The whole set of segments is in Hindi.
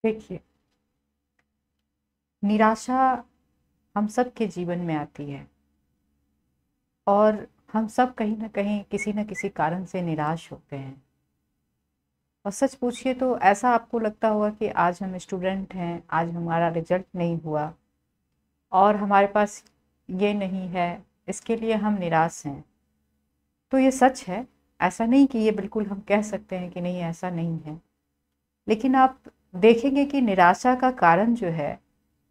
देखिए, निराशा हम सब के जीवन में आती है और हम सब कहीं न कहीं किसी न किसी कारण से निराश होते हैं। और सच पूछिए तो ऐसा आपको लगता होगा कि आज हम स्टूडेंट हैं, आज हमारा रिजल्ट नहीं हुआ और हमारे पास ये नहीं है, इसके लिए हम निराश हैं। तो ये सच है, ऐसा नहीं कि ये बिल्कुल हम कह सकते हैं कि नहीं ऐसा नहीं है। लेकिन आप देखेंगे कि निराशा का कारण जो है,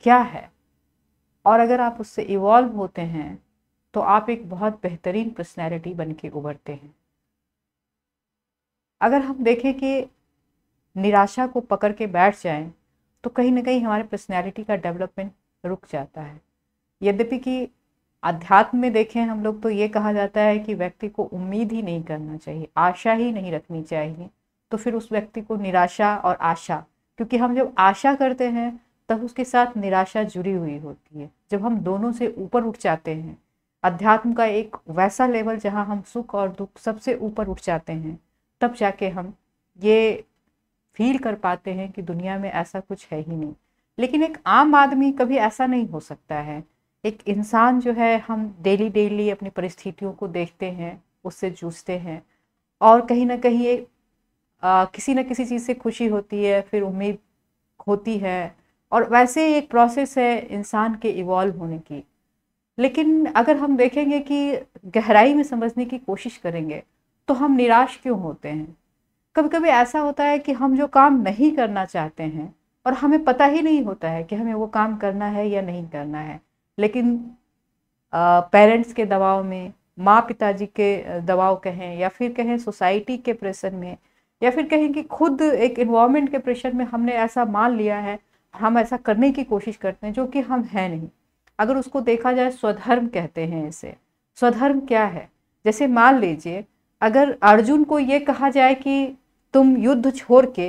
क्या है? और अगर आप उससे इवॉल्व होते हैं, तो आप एक बहुत बेहतरीन पर्सनैलिटी बन के उभरते हैं। अगर हम देखें कि निराशा को पकड़ के बैठ जाएं, तो कहीं न कहीं हमारे पर्सनैलिटी का डेवलपमेंट रुक जाता है। यद्यपि कि अध्यात्म में देखें हम लोग तो ये कहा जाता है कि व्यक्ति को उम्मीद ही नहीं करना चाहिए, आशा ही नहीं रखनी चाहिए। तो फिर उस व्यक्ति को निराशा और आशा, क्योंकि हम जब आशा करते हैं तब उसके साथ निराशा जुड़ी हुई होती है। जब हम दोनों से ऊपर उठ जाते हैं, अध्यात्म का एक वैसा लेवल जहाँ हम सुख और दुख सबसे ऊपर उठ जाते हैं, तब जाके हम ये फील कर पाते हैं कि दुनिया में ऐसा कुछ है ही नहीं। लेकिन एक आम आदमी कभी ऐसा नहीं हो सकता है। एक इंसान जो है, हम डेली डेली अपनी परिस्थितियों को देखते हैं, उससे जूझते हैं और कहीं ना कहीं किसी न किसी चीज़ से खुशी होती है, फिर उम्मीद होती है और वैसे ही एक प्रोसेस है इंसान के इवॉल्व होने की। लेकिन अगर हम देखेंगे कि गहराई में समझने की कोशिश करेंगे, तो हम निराश क्यों होते हैं? कभी कभी ऐसा होता है कि हम जो काम नहीं करना चाहते हैं और हमें पता ही नहीं होता है कि हमें वो काम करना है या नहीं करना है, लेकिन पेरेंट्स के दबाव में, माँ पिताजी के दबाव कहें या फिर कहें सोसाइटी के प्रेशर में या फिर कहें कि खुद एक इन्वायरमेंट के प्रेशर में हमने ऐसा मान लिया है, हम ऐसा करने की कोशिश करते हैं जो कि हम हैं नहीं। अगर उसको देखा जाए, स्वधर्म कहते हैं इसे। स्वधर्म क्या है? जैसे मान लीजिए, अगर अर्जुन को ये कहा जाए कि तुम युद्ध छोड़ के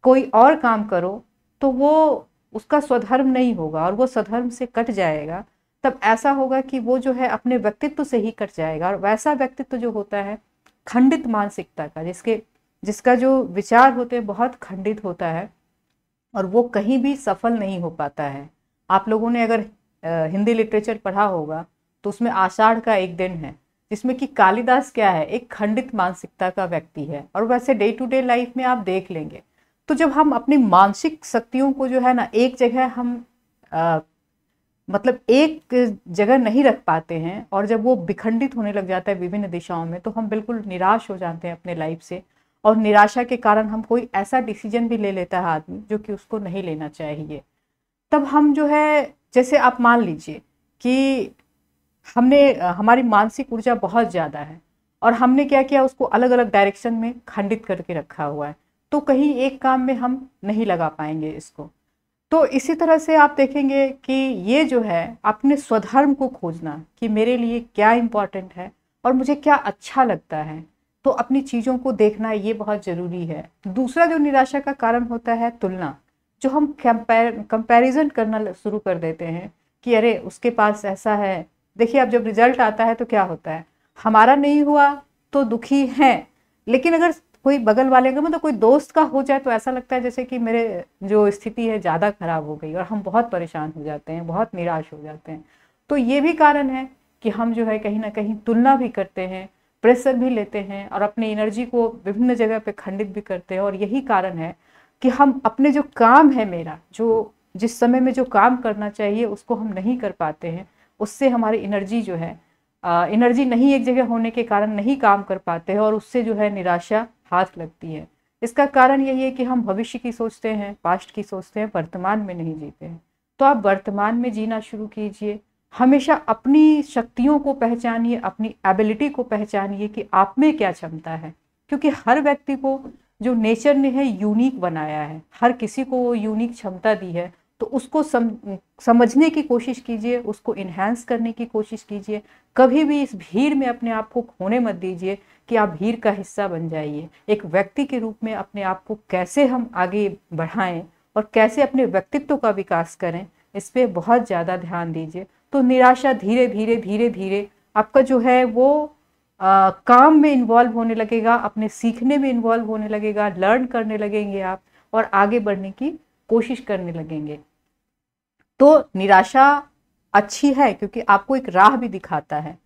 कोई और काम करो, तो वो उसका स्वधर्म नहीं होगा और वो स्वधर्म से कट जाएगा। तब ऐसा होगा कि वो जो है अपने व्यक्तित्व से ही कट जाएगा और वैसा व्यक्तित्व जो होता है खंडित मानसिकता का, जिसका जो विचार होते हैं बहुत खंडित होता है और वो कहीं भी सफल नहीं हो पाता है। आप लोगों ने अगर हिंदी लिटरेचर पढ़ा होगा तो उसमें आषाढ़ का एक दिन है, जिसमें कि कालिदास क्या है, एक खंडित मानसिकता का व्यक्ति है। और वैसे डे टू डे लाइफ में आप देख लेंगे, तो जब हम अपनी मानसिक शक्तियों को जो है ना एक जगह हम मतलब एक जगह नहीं रख पाते हैं और जब वो विखंडित होने लग जाता है विभिन्न दिशाओं में, तो हम बिल्कुल निराश हो जाते हैं अपने लाइफ से। और निराशा के कारण हम कोई ऐसा डिसीजन भी ले लेता है आदमी जो कि उसको नहीं लेना चाहिए। तब हम जो है, जैसे आप मान लीजिए कि हमारी मानसिक ऊर्जा बहुत ज़्यादा है और हमने क्या किया, उसको अलग अलग डायरेक्शन में खंडित करके रखा हुआ है, तो कहीं एक काम में हम नहीं लगा पाएंगे इसको। तो इसी तरह से आप देखेंगे कि ये जो है अपने स्वधर्म को खोजना कि मेरे लिए क्या इम्पोर्टेंट है और मुझे क्या अच्छा लगता है, तो अपनी चीज़ों को देखना ये बहुत ज़रूरी है। दूसरा जो निराशा का कारण होता है, तुलना। जो हम कंपैरिजन करना शुरू कर देते हैं कि अरे उसके पास ऐसा है। देखिए, अब जब रिजल्ट आता है तो क्या होता है, हमारा नहीं हुआ तो दुखी हैं, लेकिन अगर कोई बगल वाले का, मतलब कोई दोस्त का हो जाए, तो ऐसा लगता है जैसे कि मेरे जो स्थिति है ज़्यादा खराब हो गई और हम बहुत परेशान हो जाते हैं, बहुत निराश हो जाते हैं। तो ये भी कारण है कि हम जो है कहीं ना कहीं तुलना भी करते हैं, प्रेशर भी लेते हैं और अपनी एनर्जी को विभिन्न जगह पे खंडित भी करते हैं। और यही कारण है कि हम अपने जो काम है, मेरा जो जिस समय में जो काम करना चाहिए उसको हम नहीं कर पाते हैं। उससे हमारी एनर्जी जो है, एनर्जी नहीं एक जगह होने के कारण नहीं काम कर पाते हैं और उससे जो है निराशा हाथ लगती है। इसका कारण यही है कि हम भविष्य की सोचते हैं, पास्ट की सोचते हैं, वर्तमान में नहीं जीते हैं। तो आप वर्तमान में जीना शुरू कीजिए। हमेशा अपनी शक्तियों को पहचानिए, अपनी एबिलिटी को पहचानिए कि आप में क्या क्षमता है, क्योंकि हर व्यक्ति को जो नेचर ने है यूनिक बनाया है, हर किसी को वो यूनिक क्षमता दी है। तो उसको समझने की कोशिश कीजिए, उसको इन्हांस करने की कोशिश कीजिए। कभी भी इस भीड़ में अपने आप को खोने मत दीजिए कि आप भीड़ का हिस्सा बन जाइए। एक व्यक्ति के रूप में अपने आप को कैसे हम आगे बढ़ाएं और कैसे अपने व्यक्तित्व का विकास करें, इस पे बहुत ज़्यादा ध्यान दीजिए। तो निराशा धीरे धीरे धीरे धीरे आपका जो है वो काम में इन्वॉल्व होने लगेगा, अपने सीखने में इन्वॉल्व होने लगेगा, लर्न करने लगेंगे आप और आगे बढ़ने की कोशिश करने लगेंगे। तो निराशा अच्छी है क्योंकि आपको एक राह भी दिखाता है,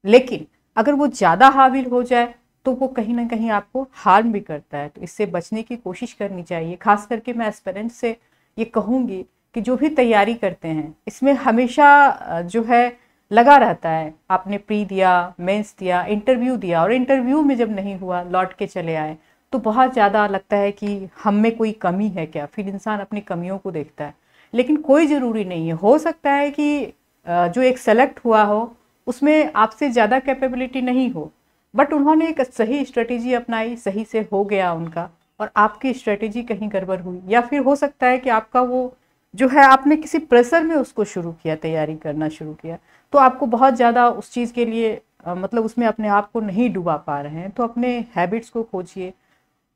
लेकिन अगर वो ज़्यादा हावी हो जाए तो वो कहीं ना कहीं आपको हार्म भी करता है। तो इससे बचने की कोशिश करनी चाहिए। खास करके मैं एस्पिरेंट्स से ये कहूँगी कि जो भी तैयारी करते हैं इसमें हमेशा जो है लगा रहता है, आपने प्री दिया, मेंस दिया, इंटरव्यू दिया, और इंटरव्यू में जब नहीं हुआ लौट के चले आए तो बहुत ज़्यादा लगता है कि हम में कोई कमी है क्या। फिर इंसान अपनी कमियों को देखता है, लेकिन कोई ज़रूरी नहीं है। हो सकता है कि जो एक सेलेक्ट हुआ हो उसमें आपसे ज़्यादा कैपेबिलिटी नहीं हो, बट उन्होंने एक सही स्ट्रेटेजी अपनाई, सही से हो गया उनका, और आपकी स्ट्रेटेजी कहीं गड़बड़ हुई। या फिर हो सकता है कि आपका वो जो है आपने किसी प्रेशर में उसको शुरू किया, तैयारी करना शुरू किया, तो आपको बहुत ज़्यादा उस चीज़ के लिए मतलब उसमें अपने आप को नहीं डुबा पा रहे हैं। तो अपने हैबिट्स को खोजिए,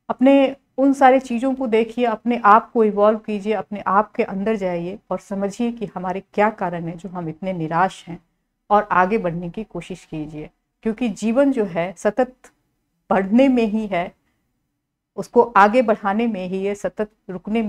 अपने उन सारे चीज़ों को देखिए, अपने आप को इवॉल्व कीजिए, अपने आप के अंदर जाइए और समझिए कि हमारे क्या कारण है जो हम इतने निराश हैं, और आगे बढ़ने की कोशिश कीजिए। क्योंकि जीवन जो है सतत बढ़ने में ही है, उसको आगे बढ़ाने में ही है, सतत रुकने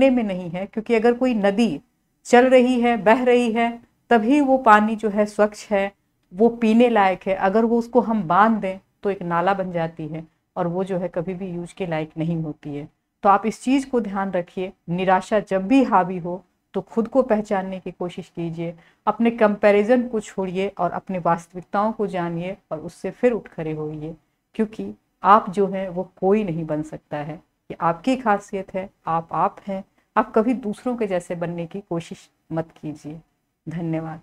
में नहीं है। क्योंकि अगर कोई नदी चल रही है, बह रही है, तभी वो पानी जो है स्वच्छ है, वो पीने लायक है। अगर वो उसको हम बांध दें तो एक नाला बन जाती है, और वो जो है कभी भी यूज के लायक नहीं होती है। तो आप इस चीज़ को ध्यान रखिए। निराशा जब भी हावी हो तो खुद को पहचानने की कोशिश कीजिए, अपने कंपैरिजन को छोड़िए और अपने वास्तविकताओं को जानिए और उससे फिर उठ खड़े होइए। क्योंकि आप जो है वो कोई नहीं बन सकता है, ये आपकी खासियत है, आप हैं। आप कभी दूसरों के जैसे बनने की कोशिश मत कीजिए। धन्यवाद।